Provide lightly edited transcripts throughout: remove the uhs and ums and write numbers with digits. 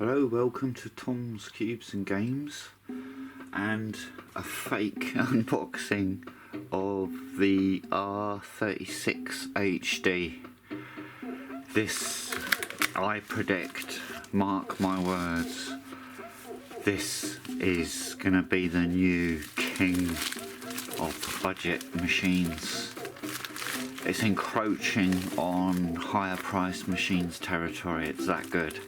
Hello, welcome to Tom's Cubes and Games and a fake unboxing of the R36HD. This, I predict, mark my words, this is going to be the new king of budget machines. It's encroaching on higher priced machines territory, it's that good.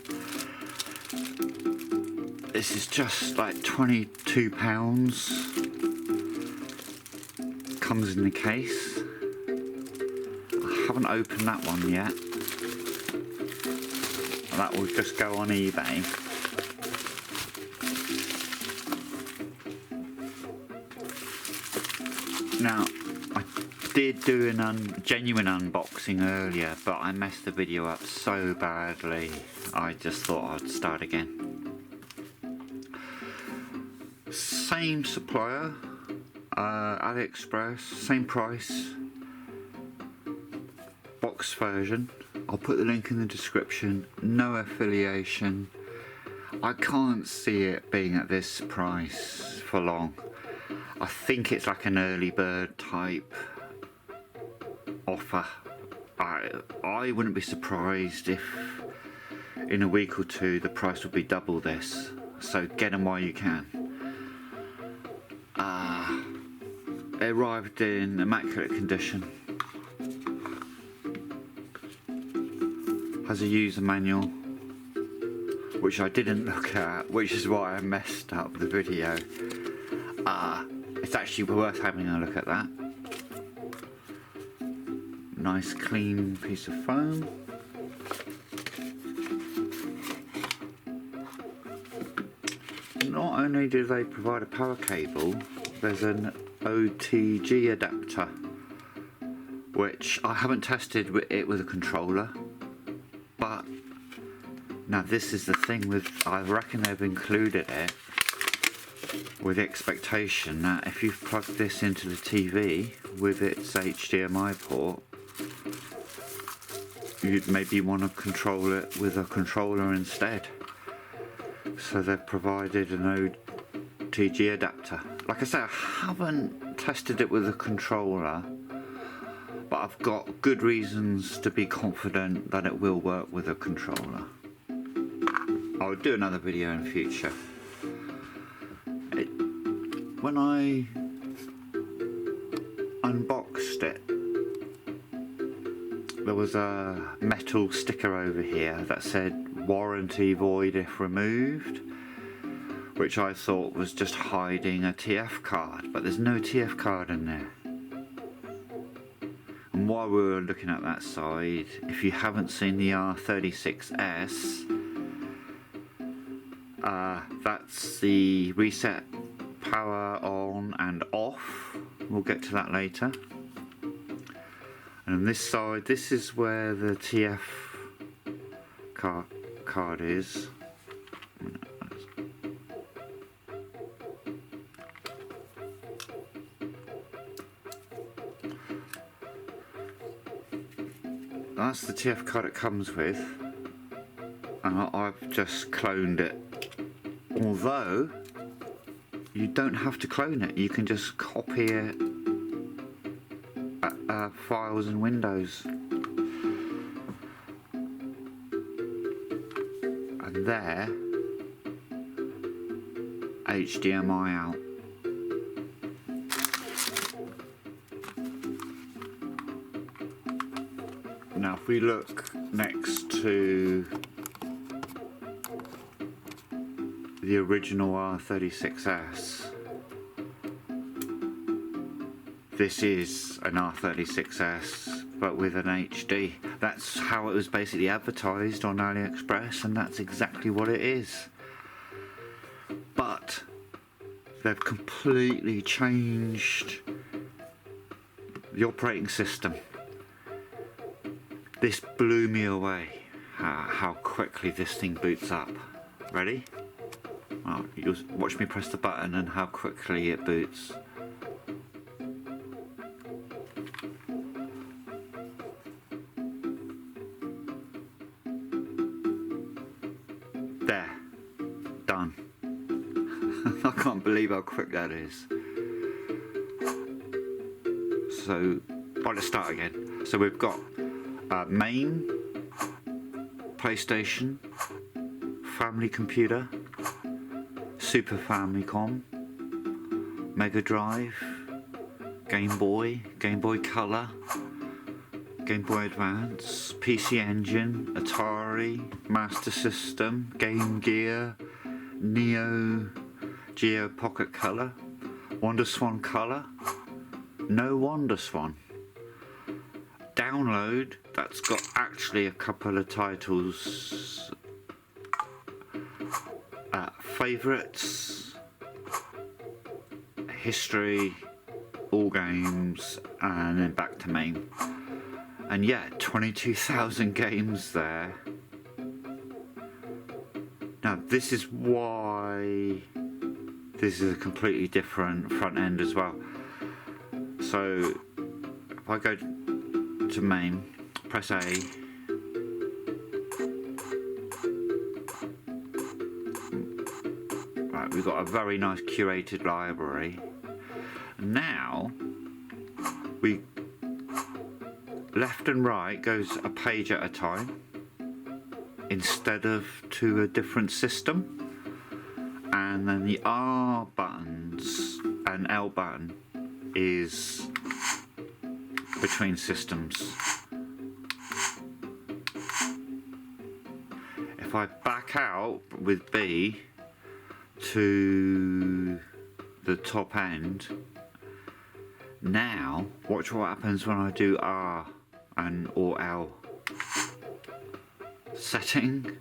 This is just like £22. Comes in the case. I haven't opened that one yet. That will just go on eBay. Now, I did do a genuine unboxing earlier, but I messed the video up so badly, I just thought I'd start again. Same supplier, AliExpress, same price, box version. I'll put the link in the description. No affiliation. I can't see it being at this price for long. I think it's like an early bird type offer. I wouldn't be surprised if in a week or two the price will be double this. So get them while you can. It arrived in immaculate condition. Has a user manual, which I didn't look at, which is why I messed up the video. It's actually worth having a look at that. Nice clean piece of foam. Not only do they provide a power cable, there's an OTG adapter, which I haven't tested it with a controller, but now this is the thing with, I reckon they've included it with the expectation that if you've plugged this into the TV with its HDMI port, you'd maybe want to control it with a controller instead. So they've provided an OTG adapter. Like I say, I haven't tested it with a controller, but I've got good reasons to be confident that it will work with a controller. I'll do another video in future. When I unboxed it, there was a metal sticker over here that said warranty void if removed, which I thought was just hiding a TF card, but there's no TF card in there. And while we were looking at that side, if you haven't seen the R36S, that's the reset power on and off. We'll get to that later. And on this side, this is where the TF card is. That's the TF card it comes with, and I've just cloned it. Although you don't have to clone it, you can just copy it, files and Windows. And there, HDMI out. Now if we look next to the original R36S, this is an R36S but with an HD. That's how it was basically advertised on AliExpress, and that's exactly what it is. But they've completely changed the operating system. This blew me away, how quickly this thing boots up. Ready? Well, you'll watch me press the button and how quickly it boots. There. can't believe how quick that is. So, right, let's start again. So we've got main, PlayStation, family computer, Super Famicom, Mega Drive, Game Boy Color, Game Boy Advance, PC Engine, Atari, Master System, Game Gear, Neo Geo Pocket Color, WonderSwan Color, no WonderSwan. Download, that's got actually a couple of titles. Favourites, history, all games, and then back to main. And yeah, 22,000 games there. Now this is why this is a completely different front end as well. So if I go to main, press A, right, we've got a very nice curated library. Now we left and right goes a page at a time instead of to a different system, and then the R buttons and L button is between systems. If I back out with B to the top end, now watch what happens when I do R and or L. Setting,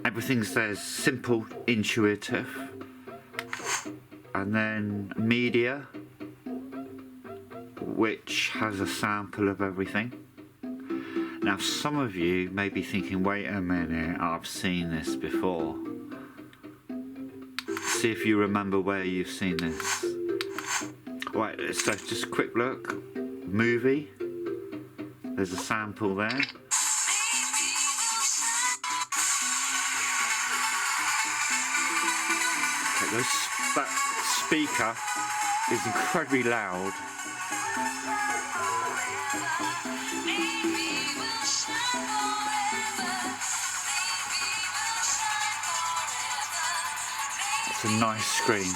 everything says simple, intuitive, and then media, which has a sample of everything. Now some of you may be thinking, wait a minute, I've seen this before. See if you remember where you've seen this. Right, so just a quick look. Movie, there's a sample there. Okay, that speaker is incredibly loud. It's a nice screen.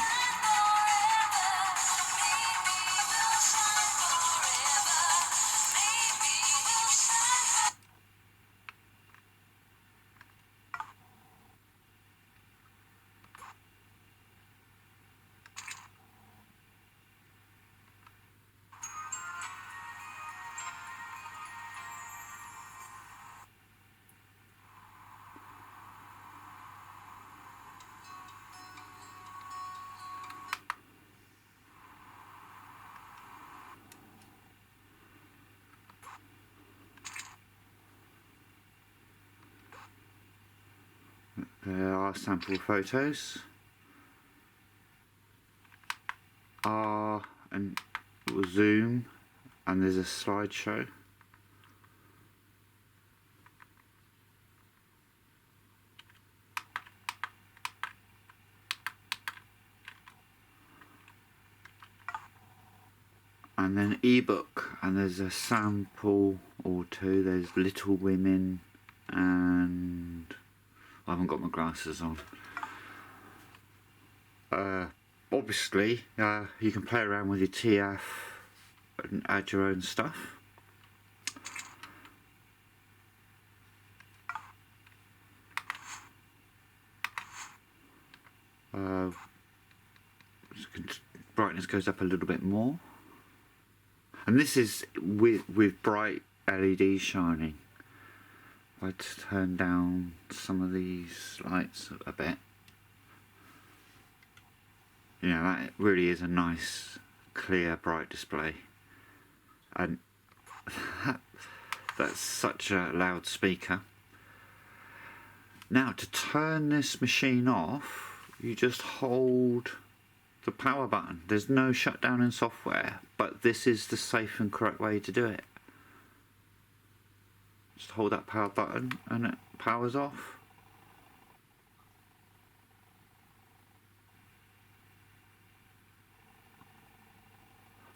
There are sample photos. R and zoom, and there's a slideshow. And then ebook, and there's a sample or two. There's Little Women, and I haven't got my glasses on. Obviously, you can play around with your TF and add your own stuff. Brightness goes up a little bit more. And this is with bright LEDs shining. If I turn down some of these lights a bit, you know, that really is a nice, clear, bright display. And that's such a loud speaker. Now, to turn this machine off, you just hold the power button. There's no shutdown in software, but this is the safe and correct way to do it. Just hold that power button and it powers off.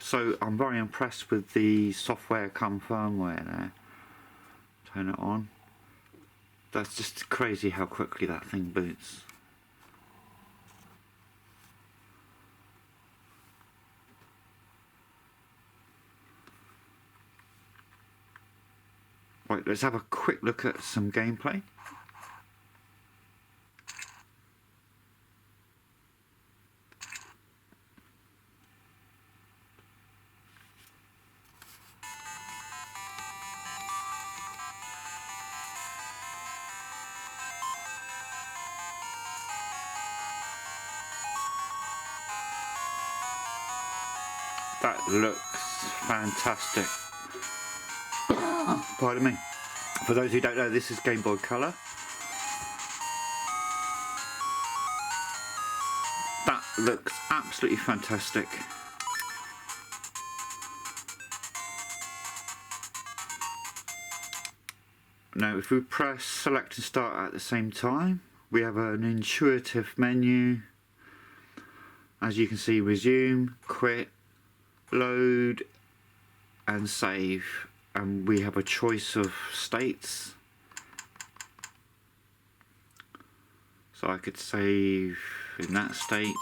So I'm very impressed with the software come firmware there. Turn it on. That's just crazy how quickly that thing boots. Right, let's have a quick look at some gameplay. That looks fantastic. Pardon me. For those who don't know, this is Game Boy Color. That looks absolutely fantastic. Now if we press select and start at the same time, we have an intuitive menu. As you can see, resume, quit, load and save, and we have a choice of states. So I could save in that state.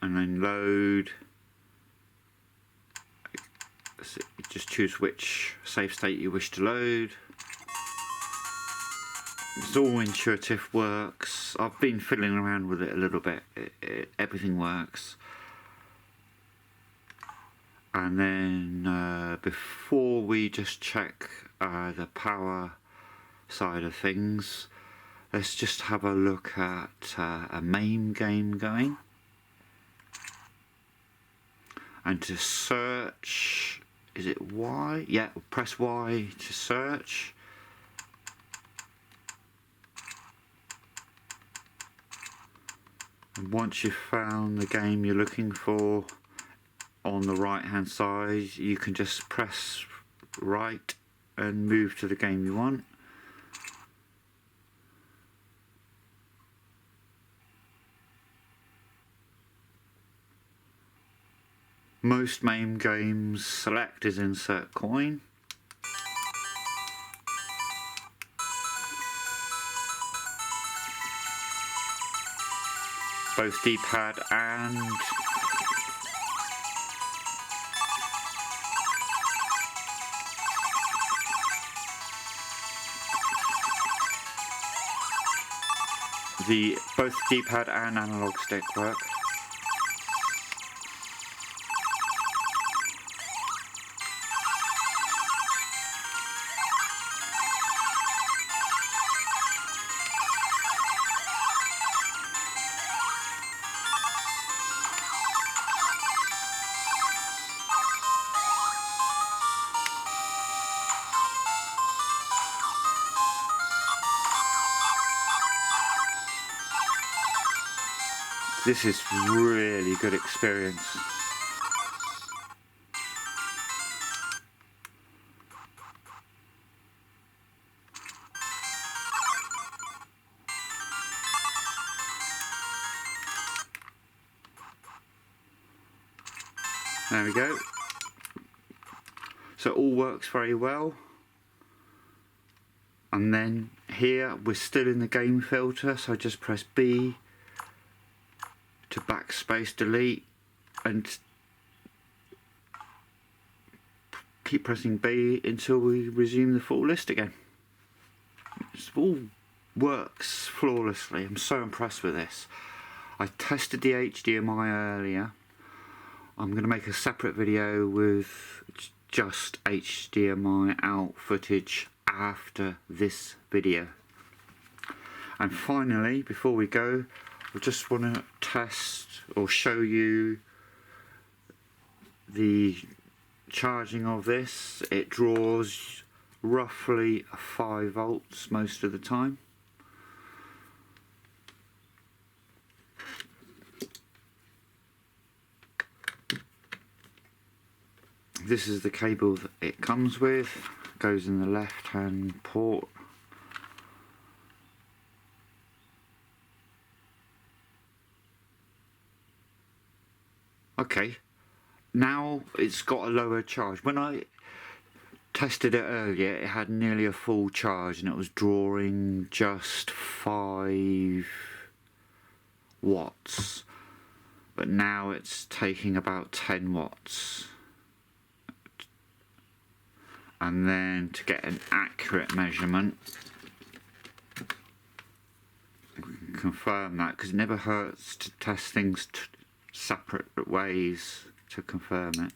And then load. So just choose which save state you wish to load. It's all intuitive, works. I've been fiddling around with it a little bit. Everything works. And then before we just check the power side of things, let's just have a look at a main game going. And to search, is it Y? Yeah, press Y to search. And once you've found the game you're looking for, on the right hand side you can just press right and move to the game you want. Most main games select is insert coin. Both D-pad and both D-pad and analog stick work. This is really good experience. There we go. So it all works very well. And then here we're still in the game filter, so just press B to backspace delete and keep pressing B until we resume the full list again. It all works flawlessly. I'm so impressed with this. I tested the HDMI earlier. I'm going to make a separate video with just HDMI out footage after this video. And finally, before we go, I just want to test or show you the charging of this. It draws roughly 5 volts most of the time. This is the cable that it comes with. Goes in the left hand port. Okay, now it's got a lower charge. When I tested it earlier, it had nearly a full charge and it was drawing just 5 watts, but now it's taking about 10 watts. And then to get an accurate measurement, confirm that, because it never hurts to test things separate ways to confirm it.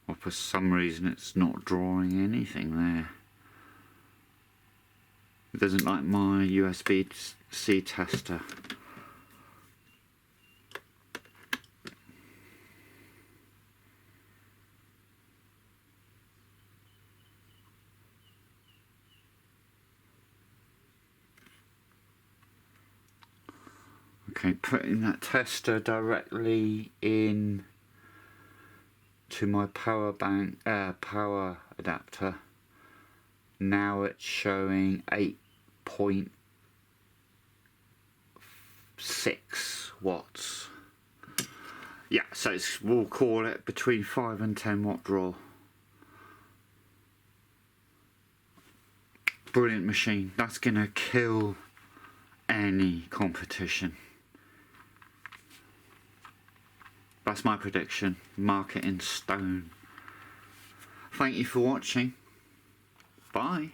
Or for some reason it's not drawing anything there. It doesn't like my USB-C tester. Okay, putting that tester directly in to my power adapter. Now it's showing 8.6 watts. Yeah, so we'll call it between 5 and 10 watt draw. Brilliant machine. That's gonna kill any competition. That's my prediction. Mark it in stone. Thank you for watching. Bye.